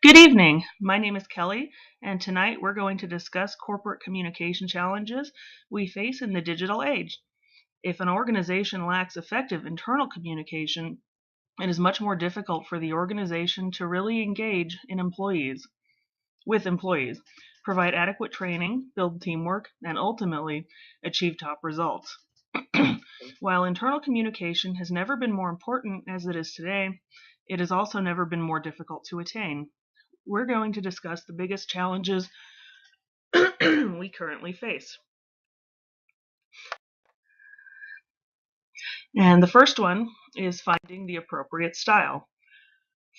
Good evening. My name is Kelly, and tonight we're going to discuss corporate communication challenges we face in the digital age. If an organization lacks effective internal communication, it is much more difficult for the organization to really engage with employees, provide adequate training, build teamwork, and ultimately achieve top results. While internal communication has never been more important as it is today, it has also never been more difficult to attain. We're going to discuss the biggest challenges we currently face. And the first one is finding the appropriate style.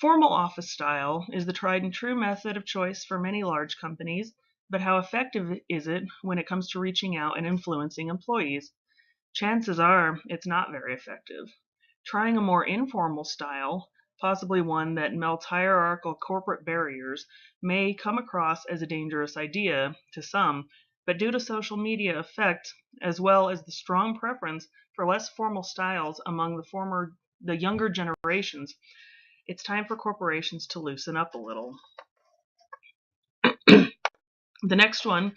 Formal office style is the tried and true method of choice for many large companies, but how effective is it when it comes to reaching out and influencing employees? Chances are it's not very effective. Trying a more informal style, possibly one that melts hierarchical corporate barriers, may come across as a dangerous idea to some, but due to social media effect, as well as the strong preference for less formal styles among the younger generations, it's time for corporations to loosen up a little. The next one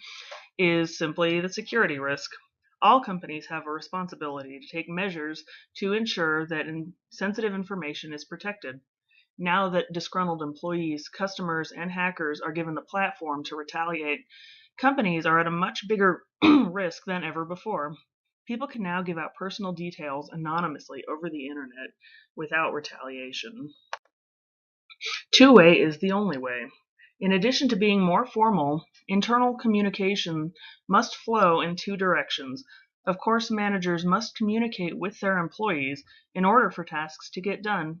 is simply the security risk. All companies have a responsibility to take measures to ensure that sensitive information is protected. Now that disgruntled employees, customers, and hackers are given the platform to retaliate, companies are at a much bigger risk than ever before. People can now give out personal details anonymously over the internet without retaliation. Two-way is the only way. In addition to being more formal, internal communication must flow in two directions. Of course, managers must communicate with their employees in order for tasks to get done,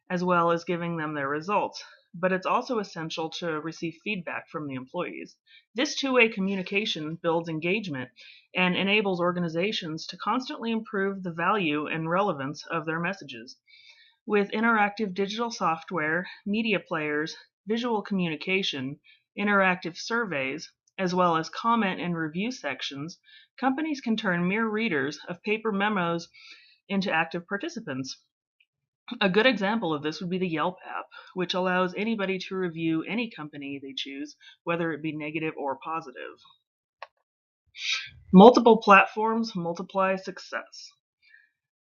as well as giving them their results. But it's also essential to receive feedback from the employees. This two-way communication builds engagement and enables organizations to constantly improve the value and relevance of their messages. With interactive digital software, media players, visual communication, interactive surveys, as well as comment and review sections, companies can turn mere readers of paper memos into active participants. A good example of this would be the Yelp app, which allows anybody to review any company they choose, whether it be negative or positive. Multiple platforms multiply success.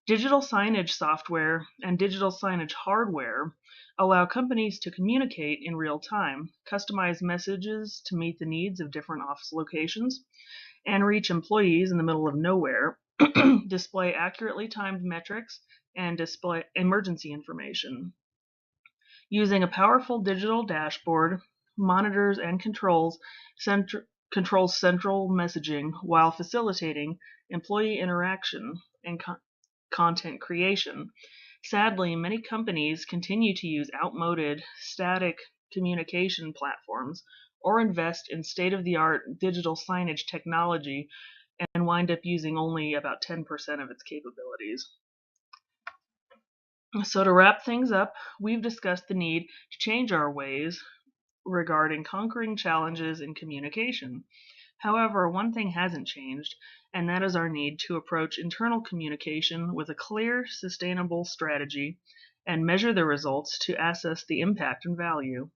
Digital signage software and digital signage hardware allow companies to communicate in real time, customize messages to meet the needs of different office locations, and reach employees in the middle of nowhere, display accurately timed metrics, and display emergency information. Using a powerful digital dashboard, monitors and controls central messaging while facilitating employee interaction and content creation. Sadly, many companies continue to use outmoded, static communication platforms or invest in state of the art digital signage technology and wind up using only about 10% of its capabilities. So, to wrap things up, we've discussed the need to change our ways regarding conquering challenges in communication. However, one thing hasn't changed, and that is our need to approach internal communication with a clear, sustainable strategy and measure the results to assess the impact and value.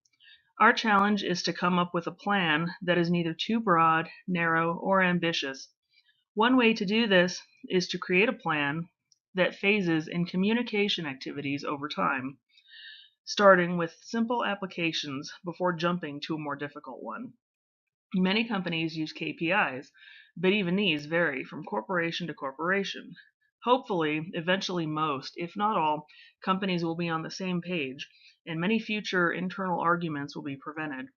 Our challenge is to come up with a plan that is neither too broad, narrow, or ambitious. One way to do this is to create a plan that phases in communication activities over time, starting with simple applications before jumping to a more difficult one. Many companies use KPIs, but even these vary from corporation to corporation. Hopefully, eventually most, if not all, companies will be on the same page, and many future internal arguments will be prevented.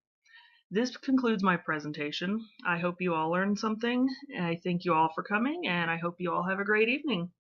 This concludes my presentation. I hope you all learned something. I thank you all for coming, and I hope you all have a great evening.